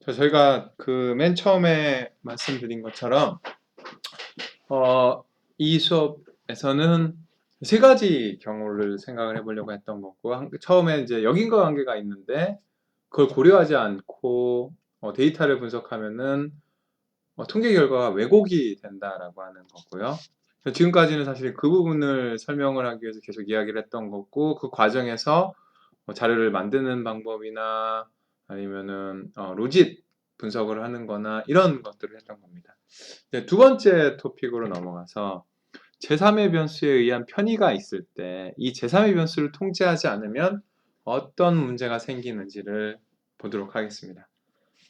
저희가 그 맨 처음에 말씀드린 것처럼 어, 이 수업에서는 세 가지 경우를 생각을 해보려고 했던 거고, 처음에 이제 역인과 관계가 있는데 그걸 고려하지 않고 데이터를 분석하면은 통계 결과가 왜곡이 된다라고 하는 거고요. 지금까지는 사실 그 부분을 설명을 하기 위해서 계속 이야기를 했던 거고, 그 과정에서 자료를 만드는 방법이나 아니면은 로짓 분석을 하는 거나 이런 것들을 했던 겁니다. 이제 두 번째 토픽으로 넘어가서 제3의 변수에 의한 편의가 있을 때 이 제3의 변수를 통제하지 않으면 어떤 문제가 생기는지를 보도록 하겠습니다.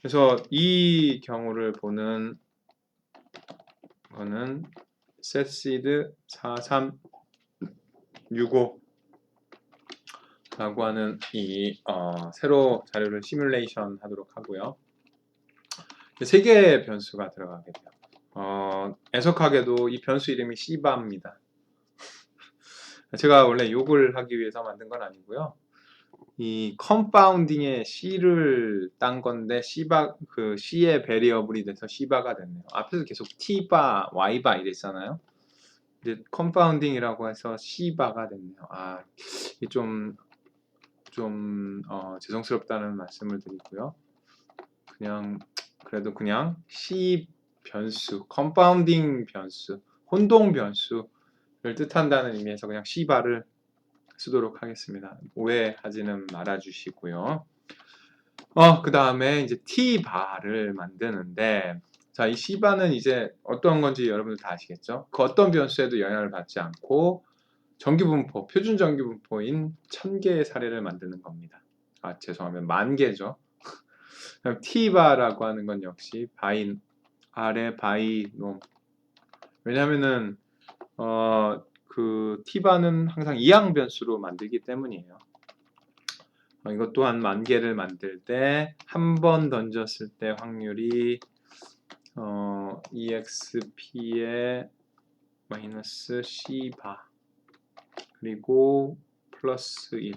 그래서 이 경우를 보는 거는 setseed 4365 라고 하는 이 새로 자료를 시뮬레이션 하도록 하고요. 세 개의 변수가 들어가게 돼요. 애석하게도 이 변수 이름이 C바입니다. 제가 원래 욕을 하기 위해서 만든 건 아니고요. 이 컴파운딩에 C를 딴 건데 C의 베리어블이 돼서 C바가 됐네요. 앞에서 계속 T바, Y바 이랬잖아요. 이제 컴파운딩이라고 해서 C바가 됐네요. 이게 좀 죄송스럽다는 말씀을 드리고요. 그래도 그냥 C 변수, 컴파운딩 변수, 혼동 변수를 뜻한다는 의미에서 그냥 C바를 쓰도록 하겠습니다. 오해하지는 말아주시고요. 그 다음에 이제 T바를 만드는데, 자, 이 C바는 이제 어떤 건지 여러분들 다 아시겠죠? 그 어떤 변수에도 영향을 받지 않고 정규분포, 표준 정규분포인 1000개의 사례를 만드는 겁니다. 죄송합니다. 10,000개죠. T바라고 하는 건 역시 바인, 아래 바이놈. 왜냐면은 그 T바는 항상 이항 변수로 만들기 때문이에요. 이것 또한 10,000개를 만들 때 한 번 던졌을 때 확률이 exp의 마이너스 C바 그리고 플러스 1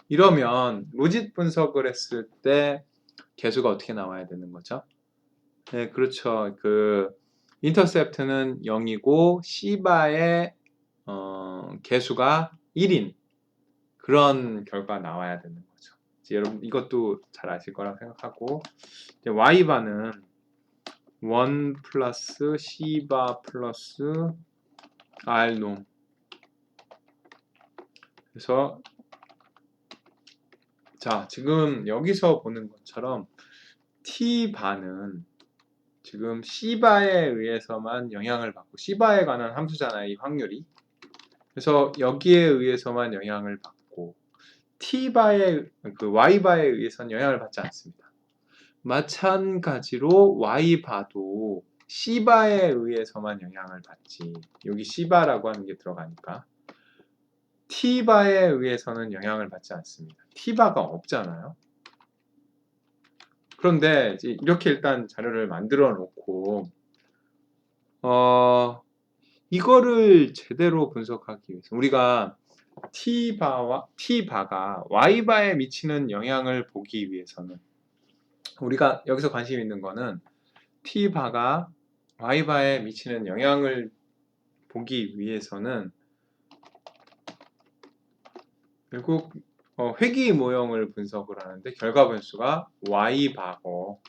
이러면 로짓 분석을 했을 때 개수가 어떻게 나와야 되는 거죠? 네, 그렇죠. 그 인터셉트는 0이고 C바의 개수가 1인 그런 결과가 나와야 되는 거죠. 이제 여러분 이것도 잘 아실 거라고 생각하고, 이제 Y바는 1 플러스 C바 플러스 R놈. 그래서 자, 지금 여기서 보는 것처럼 T바는 지금 C바에 의해서만 영향을 받고, C바에 관한 함수잖아요, 이 확률이. 그래서 여기에 의해서만 영향을 받고 Y바에 의해서는 영향을 받지 않습니다. 마찬가지로 Y바도 C바에 의해서만 영향을 받지, 여기 C바라고 하는 게 들어가니까 T바에 의해서는 영향을 받지 않습니다. T바가 없잖아요. 그런데 이제 이렇게 일단 자료를 만들어 놓고 이거를 제대로 분석하기 위해서 우리가 T바가 Y바에 미치는 영향을 보기 위해서는, 우리가 여기서 관심 있는 거는 T바가 Y바에 미치는 영향을 보기 위해서는 결국 회귀 모형을 분석을 하는데 결과 변수가 Y바고,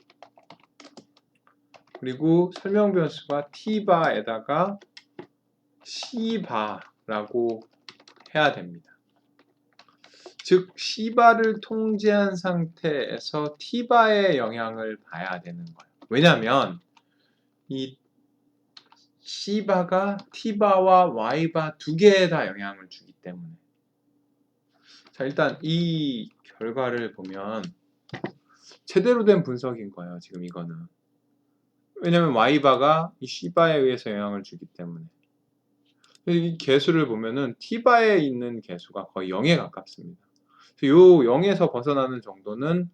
그리고 설명 변수가 T바에다가 C바라고 해야 됩니다. 즉 C바를 통제한 상태에서 T바의 영향을 봐야 되는 거예요. 왜냐하면 이 C바가 T바와 Y바 두 개에 다 영향을 주기 때문에. 자, 일단 이 결과를 보면 제대로 된 분석인 거예요, 지금 이거는. 왜냐면 Y바가 이 C바에 의해서 영향을 주기 때문에. 이 개수를 보면은 T바에 있는 개수가 거의 0에 가깝습니다. 요 0에서 벗어나는 정도는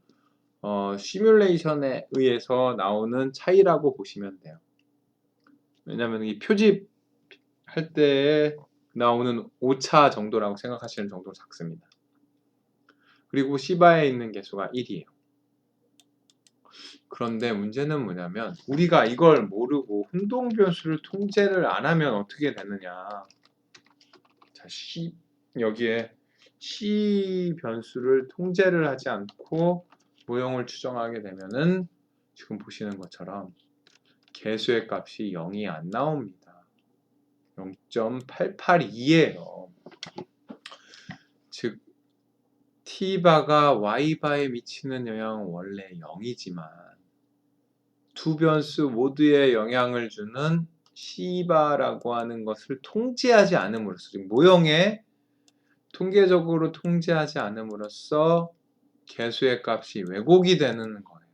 시뮬레이션에 의해서 나오는 차이라고 보시면 돼요. 왜냐면 이 표집 할 때 나오는 오차 정도라고 생각하시는 정도로 작습니다. 그리고 C바에 있는 개수가 1이에요. 그런데 문제는 뭐냐면 우리가 이걸 모르고 혼동 변수를 통제를 안 하면 어떻게 되느냐. 자, 여기에 C 변수를 통제를 하지 않고 모형을 추정하게 되면은 지금 보시는 것처럼 개수의 값이 0이 안 나옵니다. 0.882예요. 즉 T바가 Y바에 미치는 영향은 원래 0이지만 두 변수 모두에 영향을 주는 C바라고 하는 것을 통제하지 않음으로써, 지금 모형에 통계적으로 통제하지 않음으로써 개수의 값이 왜곡이 되는 거예요.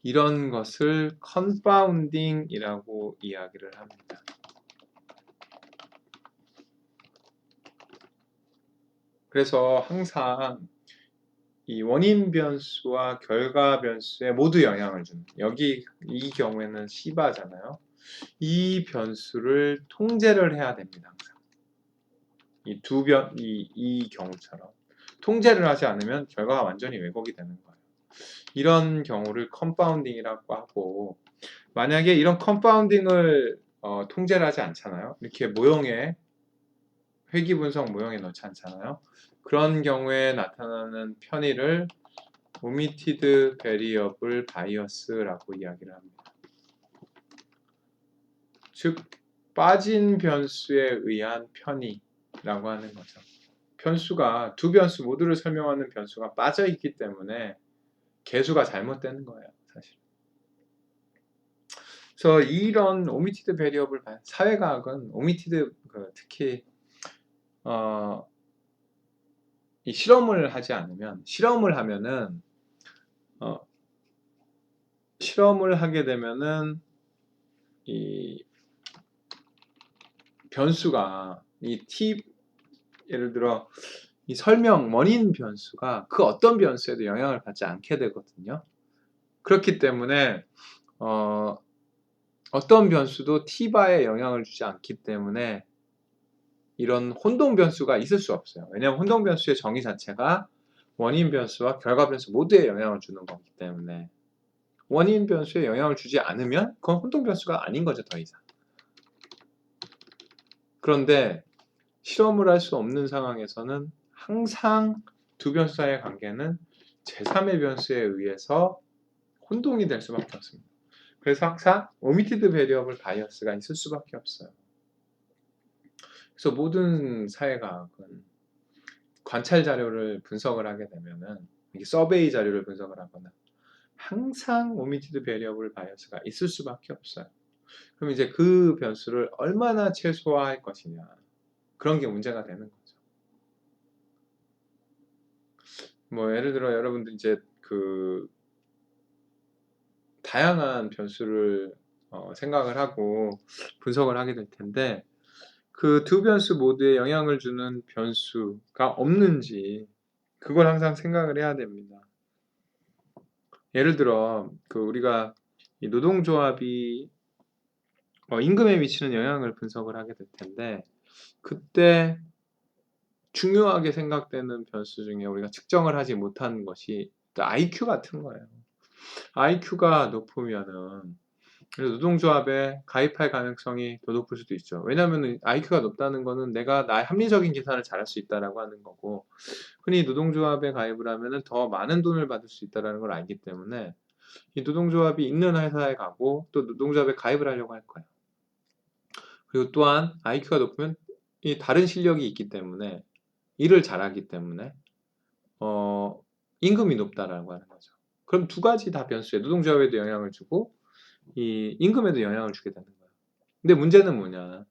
이런 것을 컨파운딩이라고 이야기를 합니다. 그래서 항상 이 원인 변수와 결과 변수에 모두 영향을 주는, 여기 이 경우에는 C바잖아요. 이 변수를 통제를 해야 됩니다. 항상. 이 경우처럼 통제를 하지 않으면 결과가 완전히 왜곡이 되는 거예요. 이런 경우를 컨파운딩이라고 하고, 만약에 이런 컨파운딩을 통제를 하지 않잖아요. 이렇게 모형에 회귀 분석 모형에 넣지 않잖아요. 그런 경우에 나타나는 편의를 omitted variable bias라고 이야기를 합니다. 즉 빠진 변수에 의한 편의라고 하는 거죠. 변수가 두 변수 모두를 설명하는 변수가 빠져 있기 때문에 개수가 잘못되는 거예요, 사실. 그래서 이런 omitted variable 사회과학은 omitted 특히 이 실험을 하지 않으면, 실험을 하게 되면은 이 변수가 예를 들어 이 설명 원인 변수가 그 어떤 변수에도 영향을 받지 않게 되거든요. 그렇기 때문에 어떤 변수도 T바에 영향을 주지 않기 때문에 이런 혼동 변수가 있을 수 없어요. 왜냐하면 혼동 변수의 정의 자체가 원인 변수와 결과 변수 모두에 영향을 주는 거기 때문에 원인 변수에 영향을 주지 않으면 그건 혼동 변수가 아닌 거죠, 더 이상. 그런데 실험을 할 수 없는 상황에서는 항상 두 변수 사이의 관계는 제3의 변수에 의해서 혼동이 될 수밖에 없습니다. 그래서 항상 omitted variable bias가 있을 수밖에 없어요. 그래서 모든 사회과학은 관찰 자료를 분석을 하게 되면은, 서베이 자료를 분석을 하거나 항상 omitted variable bias가 있을 수밖에 없어요. 그럼 이제 그 변수를 얼마나 최소화할 것이냐, 그런 게 문제가 되는 거죠. 뭐 예를 들어 여러분들 이제 다양한 변수를 생각을 하고 분석을 하게 될 텐데, 그 두 변수 모두에 영향을 주는 변수가 없는지 그걸 항상 생각을 해야 됩니다. 예를 들어 우리가 이 노동조합이 임금에 미치는 영향을 분석을 하게 될 텐데, 그때 중요하게 생각되는 변수 중에 우리가 측정을 하지 못한 것이 IQ 같은 거예요. IQ가 높으면은 노동조합에 가입할 가능성이 더 높을 수도 있죠. 왜냐하면 IQ가 높다는 거는 내가 나의 합리적인 계산을 잘할 수 있다라고 하는 거고, 흔히 노동조합에 가입을 하면은 더 많은 돈을 받을 수 있다라는 걸 알기 때문에 이 노동조합이 있는 회사에 가고 또 노동조합에 가입을 하려고 할 거예요. 그리고 또한 IQ가 높으면 이 다른 실력이 있기 때문에, 일을 잘하기 때문에 임금이 높다라고 하는 거죠. 그럼 두 가지 다 변수에 노동조합에도 영향을 주고 이 임금에도 영향을 주게 되는 거예요. 근데 문제는 뭐냐,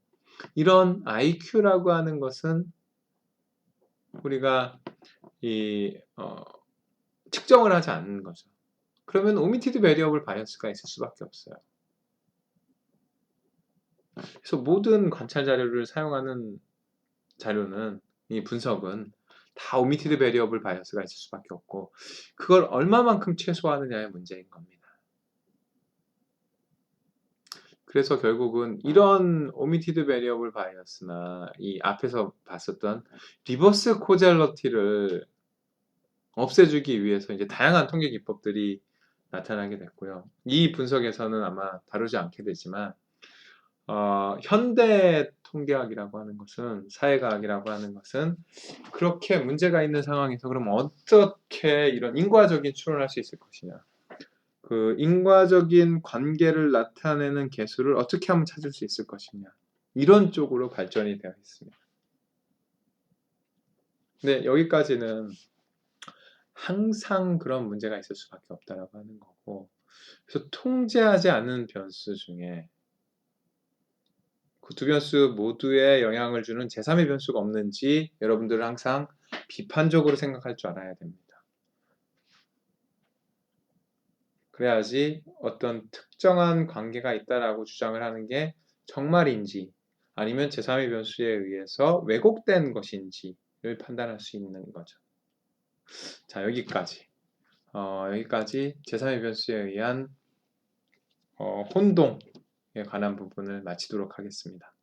이런 IQ라고 하는 것은 우리가 측정을 하지 않는 거죠. 그러면 omitted variable bias가 있을 수밖에 없어요. 그래서 모든 관찰 자료를 사용하는 자료는, 이 분석은 다 omitted variable bias가 있을 수밖에 없고, 그걸 얼마만큼 최소화하느냐의 문제인 겁니다. 그래서 결국은 이런 omitted variable bias나 이 앞에서 봤었던 리버스 코젤러티를 없애주기 위해서 이제 다양한 통계 기법들이 나타나게 됐고요. 이 분석에서는 아마 다루지 않게 되지만 현대 통계학이라고 하는 것은 사회과학이라고 하는 것은 그렇게 문제가 있는 상황에서 그럼 어떻게 이런 인과적인 추론을 할 수 있을 것이냐. 그 인과적인 관계를 나타내는 개수를 어떻게 하면 찾을 수 있을 것이냐. 이런 쪽으로 발전이 되어 있습니다. 근데 여기까지는 항상 그런 문제가 있을 수밖에 없다라고 하는 거고, 그래서 통제하지 않은 변수 중에 그 두 변수 모두에 영향을 주는 제3의 변수가 없는지 여러분들은 항상 비판적으로 생각할 줄 알아야 됩니다. 그래야지 어떤 특정한 관계가 있다라고 주장을 하는 게 정말인지 아니면 제3의 변수에 의해서 왜곡된 것인지를 판단할 수 있는 거죠. 자, 여기까지 제3의 변수에 의한 혼동에 관한 부분을 마치도록 하겠습니다.